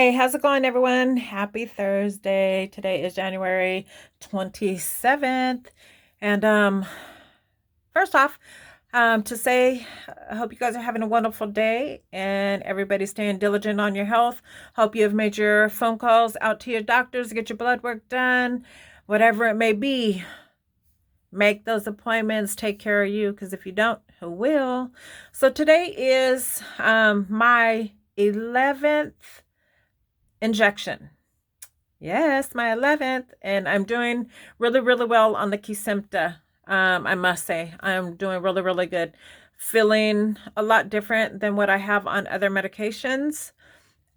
Hey, how's it going, everyone? Happy Thursday. Today is January 27th. And first off, to say, I hope you guys are having a wonderful day and everybody's staying diligent on your health. Hope you have made your phone calls out to your doctors to get your blood work done, whatever it may be. Make those appointments, take care of you, because if you don't, who will? So today is my 11th injection. Yes, my 11th, and I'm doing really, really well on the Kesimpta. I must say, I'm doing really, really good. Feeling a lot different than what I have on other medications.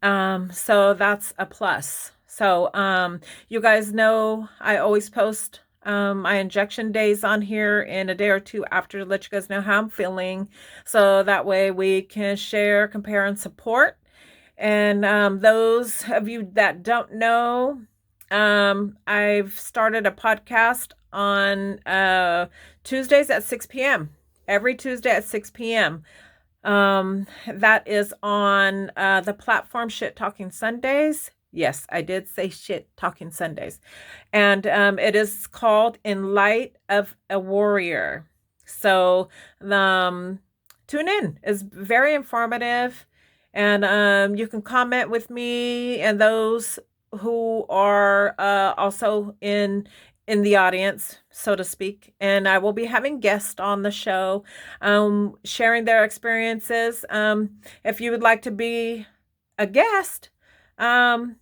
So that's a plus. So, you guys know I always post my injection days on here in a day or two after to let you guys know how I'm feeling. So that way we can share, compare, and support. And those of you that don't know, I've started a podcast on Tuesdays at 6 p.m. Every Tuesday at 6 p.m. That is on the platform Shit Talking Sundays. Yes, I did say Shit Talking Sundays. And it is called In Light of a Warrior. So tune in. It's very informative. And you can comment with me and those who are also in the audience, so to speak. And I will be having guests on the show, sharing their experiences. If you would like to be a guest, come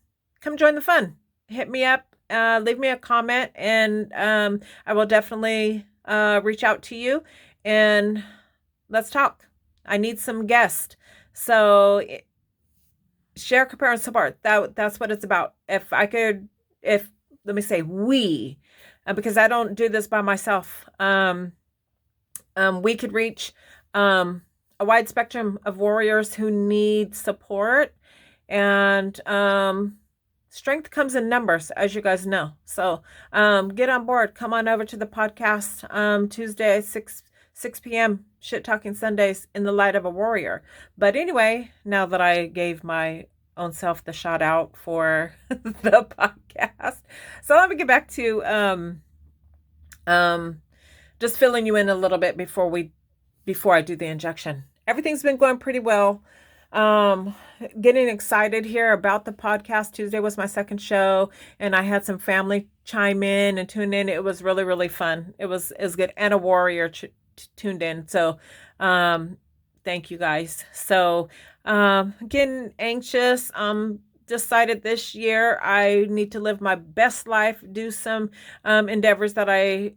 join the fun. Hit me up, leave me a comment, and I will definitely reach out to you and let's talk. I need some guests. So share, compare, and support. That's what it's about. If let me say we, because I don't do this by myself. We could reach a wide spectrum of warriors who need support, and strength comes in numbers, as you guys know. So get on board. Come on over to the podcast Tuesday 6 p.m. Shit Talking Sundays in the Light of a Warrior. But anyway, now that I gave my own self the shout out for the podcast, so let me get back to just filling you in a little bit before I do the injection. Everything's been going pretty well. Getting excited here about the podcast. Tuesday was my second show, and I had some family chime in and tune in. It was really, really fun. It was good, and a warrior tuned in. So thank you guys. So getting anxious. Decided this year I need to live my best life, do some endeavors that I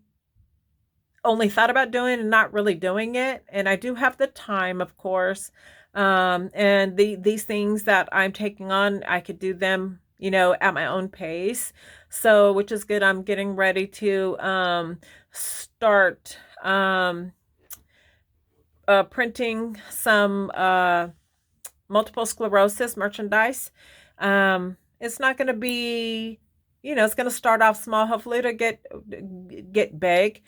only thought about doing and not really doing it. And I do have the time, of course. And these things that I'm taking on, I could do them, at my own pace. So, which is good. I'm getting ready to start printing some multiple sclerosis merchandise. It's not going to be, it's going to start off small, hopefully to get big.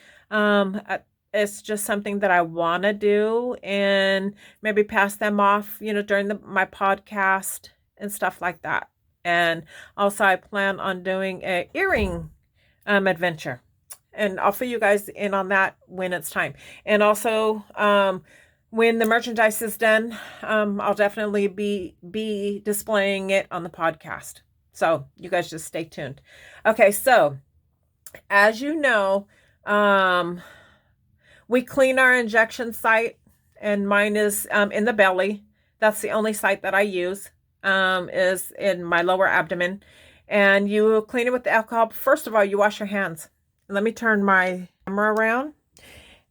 It's just something that I want to do and maybe pass them off, during my podcast and stuff like that. And also I plan on doing a earring adventure, and I'll fill you guys in on that when it's time. And also when the merchandise is done, I'll definitely be displaying it on the podcast. So you guys just stay tuned. Okay, so as you know, we clean our injection site, and mine is in the belly. That's the only site that I use, is in my lower abdomen. And you clean it with the alcohol. First of all, you wash your hands. Let me turn my camera around.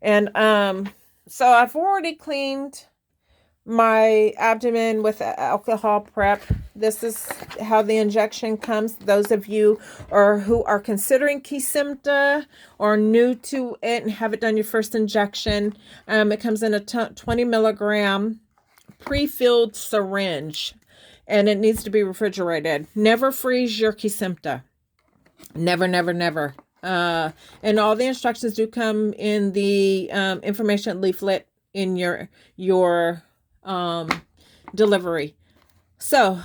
And so I've already cleaned my abdomen with alcohol prep. This is how the injection comes. Those of you who are considering Kesimpta or new to it and haven't done your first injection, it comes in a 20 milligram pre-filled syringe, and it needs to be refrigerated. Never freeze your Kesimpta. Never, never, never. And all the instructions do come in the information leaflet in your delivery. So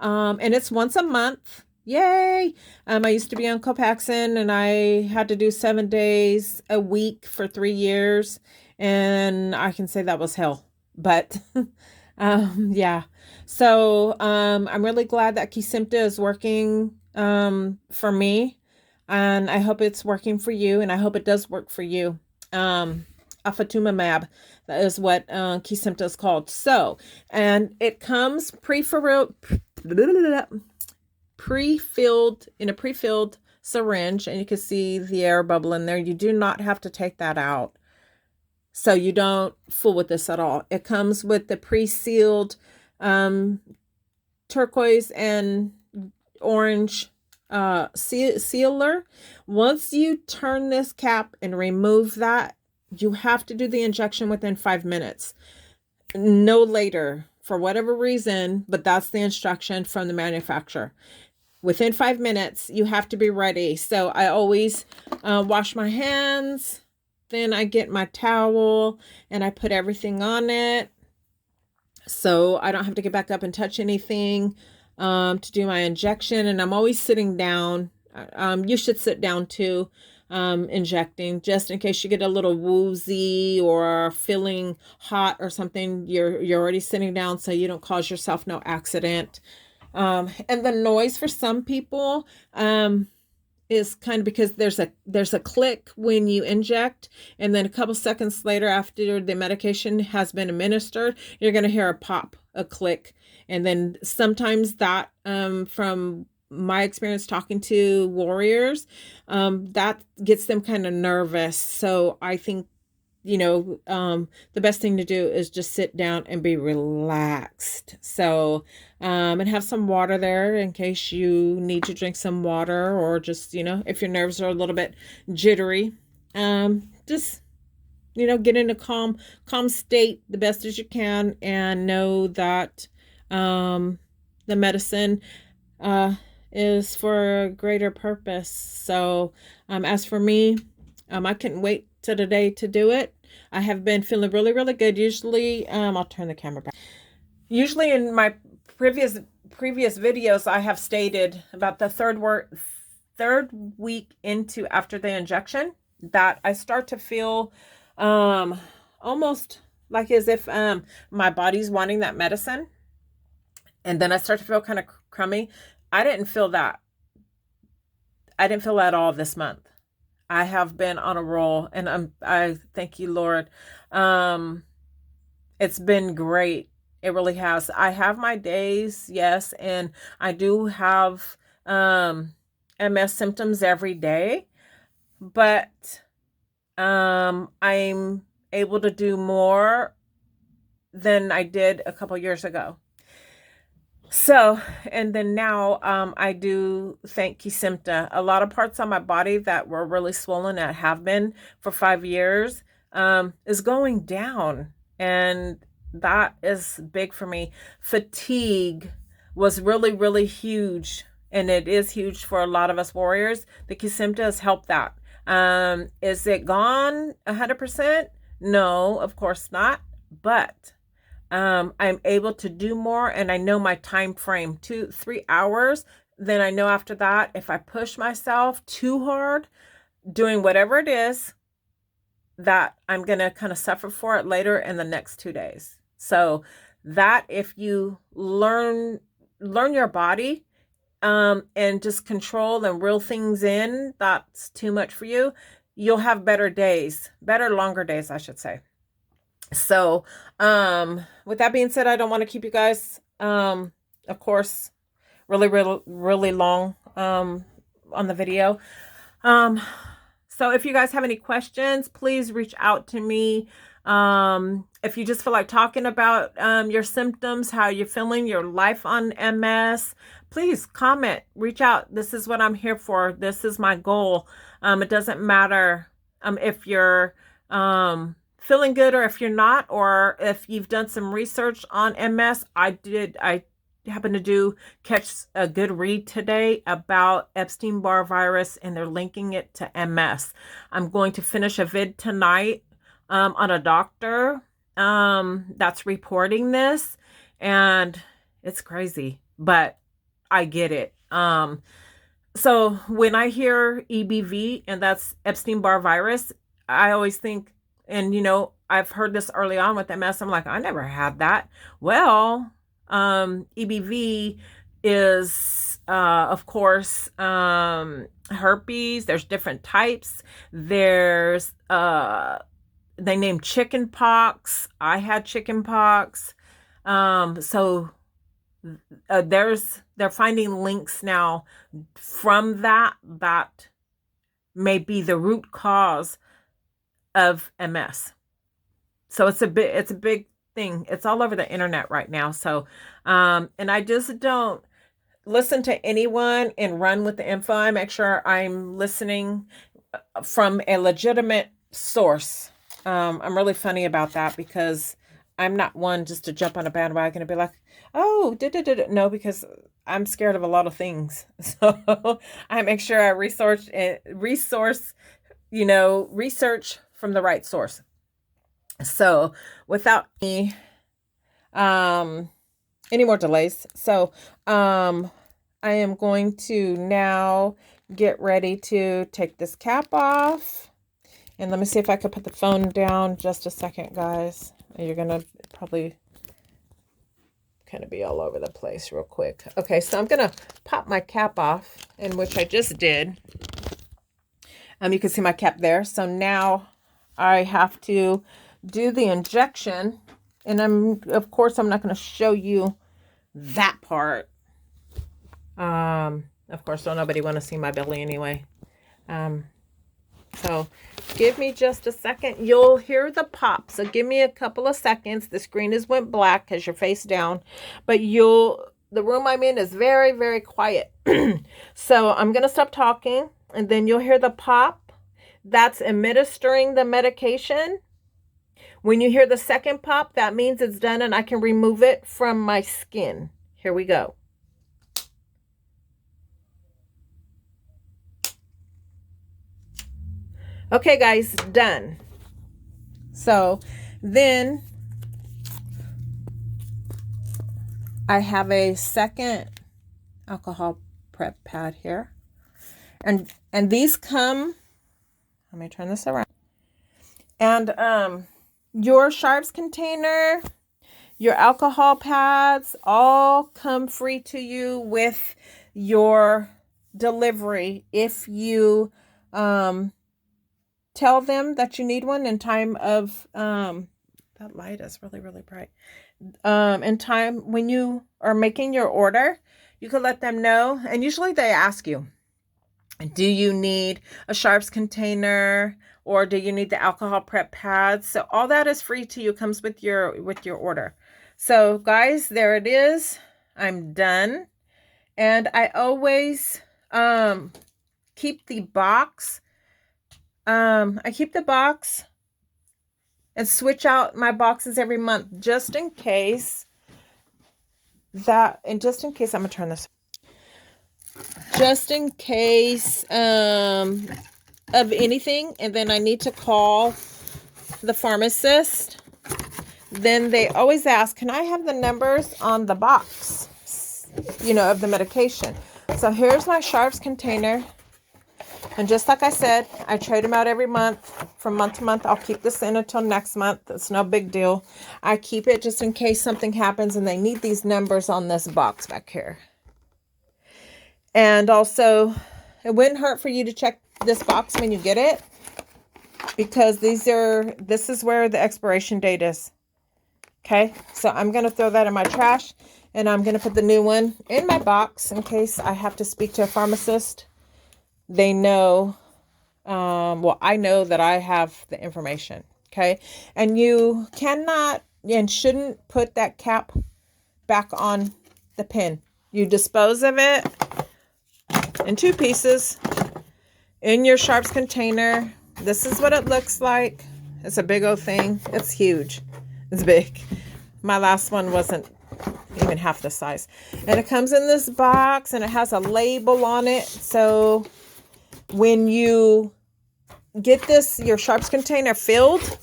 And it's once a month. Yay! I used to be on Copaxone, and I had to do 7 days a week for 3 years, and I can say that was hell. But yeah. So I'm really glad that Kesimpta is working for me, and I hope it's working for you, and I hope it does work for you. Afatumumab, that is what Kesimpta is called. So, and it comes pre-filled in a pre-filled syringe, and you can see the air bubble in there. You do not have to take that out, so you don't fool with this at all. It comes with the pre-sealed turquoise and orange sealer. Once you turn this cap and remove that, you have to do the injection within 5 minutes, no later, for whatever reason, but that's the instruction from the manufacturer. Within 5 minutes, you have to be ready. So I always wash my hands, then I get my towel and I put everything on it, so I don't have to get back up and touch anything to do my injection. And I'm always sitting down. You should sit down too, injecting, just in case you get a little woozy or feeling hot or something. You're already sitting down, so you don't cause yourself no accident. And the noise for some people is kind of because there's a click when you inject, and then a couple seconds later, after the medication has been administered, you're going to hear a pop, a click. And then sometimes that, from my experience talking to warriors, that gets them kind of nervous. So I think, the best thing to do is just sit down and be relaxed. So, and have some water there in case you need to drink some water, or just, if your nerves are a little bit jittery, just, get in a calm state the best as you can, and know that, the medicine, is for a greater purpose. So, as for me, I couldn't wait to today to do it. I have been feeling really, really good. Usually, I'll turn the camera back. Usually in my previous videos, I have stated about the third week into after the injection that I start to feel almost like as if my body's wanting that medicine. And then I start to feel kind of crummy. I didn't feel that. I didn't feel that at all this month. I have been on a roll, and I thank you, Lord. It's been great. It really has. I have my days, yes, and I do have MS symptoms every day, but I'm able to do more than I did a couple years ago. So, and then now I do thank Kesimpta. A lot of parts on my body that were really swollen, that have been for 5 years, is going down. And that is big for me. Fatigue was really, really huge. And it is huge for a lot of us warriors. The Kesimpta has helped that. Is it gone 100%? No, of course not. But I'm able to do more, and I know my time frame, 2-3 hours. Then I know after that, if I push myself too hard doing whatever it is, that I'm going to kind of suffer for it later in the next 2 days. So that if you learn your body, and just control and reel things in, that's too much for you, you'll have better days, longer days, I should say. So, with that being said, I don't want to keep you guys, of course, really, really, really long, on the video. So if you guys have any questions, please reach out to me. If you just feel like talking about, your symptoms, how you're feeling, your life on MS, please comment, reach out. This is what I'm here for. This is my goal. It doesn't matter, if you're, feeling good or if you're not, or if you've done some research on MS. I happened to catch a good read today about Epstein-Barr virus, and they're linking it to MS. I'm going to finish a vid tonight on a doctor that's reporting this, and it's crazy, but I get it. So when I hear EBV, and that's Epstein-Barr virus, I always think, and I've heard this early on with MS. I'm like, I never had that. Well, EBV is, of course, herpes. There's different types. There's, they named chicken pox. I had chicken pox. So they're finding links now from that may be the root cause of MS. So it's a big thing. It's all over the internet right now. So and I just don't listen to anyone and run with the info. I make sure I'm listening from a legitimate source. I'm really funny about that because I'm not one just to jump on a bandwagon and be like, oh, no, because I'm scared of a lot of things. So I make sure I research, research from the right source. So without any more delays. So I am going to now get ready to take this cap off. And let me see if I could put the phone down just a second, guys. You're going to probably kind of be all over the place real quick. Okay, so I'm going to pop my cap off, in which I just did. You can see my cap there. So now I have to do the injection. And of course, I'm not going to show you that part. Of course, don't nobody want to see my belly anyway. So give me just a second. You'll hear the pop. So give me a couple of seconds. The screen is went black because you're face down. But the room I'm in is very, very quiet. So I'm going to stop talking. And then you'll hear the pop. That's administering the medication. When you hear the second pop, that means it's done and I can remove it from my skin. Here we go. Okay, guys, done. So then I have a second alcohol prep pad here. And these come, let me turn this around. And your sharps container, your alcohol pads, all come free to you with your delivery if you tell them that you need one in time of, that light is really, really bright. In time when you are making your order, you can let them know. And usually they ask you, do you need a sharps container or do you need the alcohol prep pads? So all that is free to you, comes with your order. So guys, there it is. I'm done. And I always keep the box. I keep the box and switch out my boxes every month just in case I'm going to turn this. Just in case of anything, and then I need to call the pharmacist. Then they always ask, can I have the numbers on the box, of the medication? So here's my sharps container. And just like I said, I trade them out every month. From month to month, I'll keep this in until next month. It's no big deal. I keep it just in case something happens and they need these numbers on this box back here. And also, it wouldn't hurt for you to check this box when you get it, because this is where the expiration date is. Okay, so I'm going to throw that in my trash, and I'm going to put the new one in my box in case I have to speak to a pharmacist. They know, I know that I have the information. Okay, and you cannot and shouldn't put that cap back on the pin. You dispose of it in 2 pieces in your sharps container. This is what it looks like. It's a big old thing. It's huge. It's big. My last one wasn't even half the size. And it comes in this box and it has a label on it. So when you get your sharps container filled,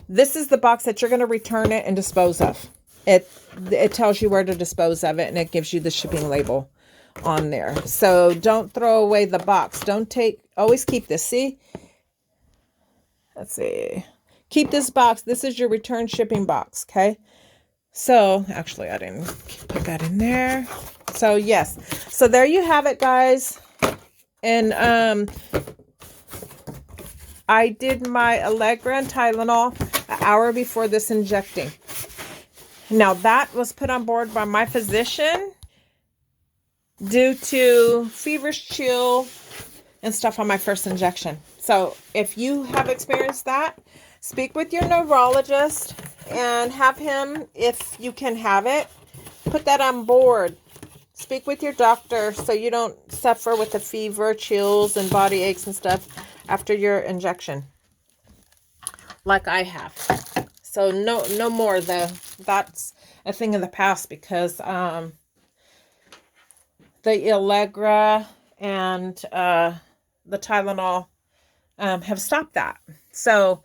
this is the box that you're going to return it and dispose of. It tells you where to dispose of it, and it gives you the shipping label. on there. So don't throw away the box. Always keep this. See? Let's see. Keep this box. This is your return shipping box, okay? So, actually, I didn't put that in there. So, yes. So, there you have it, guys. And I did my Allegra and Tylenol an hour before this injecting. Now, that was put on board by my physician due to feverish chill and stuff on my first injection. So, if you have experienced that, speak with your neurologist and have him, if you can have it, put that on board. Speak with your doctor so you don't suffer with the fever, chills, and body aches and stuff after your injection, like I have. So no more though. That's a thing in the past because the Allegra and the Tylenol have stopped that. So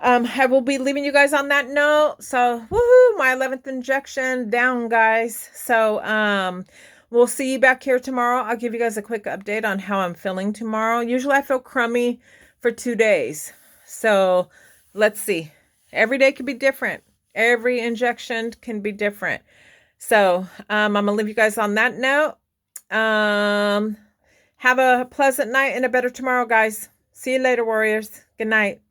I will be leaving you guys on that note. So, woohoo, my 11th injection down, guys. So, we'll see you back here tomorrow. I'll give you guys a quick update on how I'm feeling tomorrow. Usually I feel crummy for 2 days. So, let's see. Every day can be different. Every injection can be different. So, I'm going to leave you guys on that note. Have a pleasant night and a better tomorrow, guys. See you later, warriors. Good night.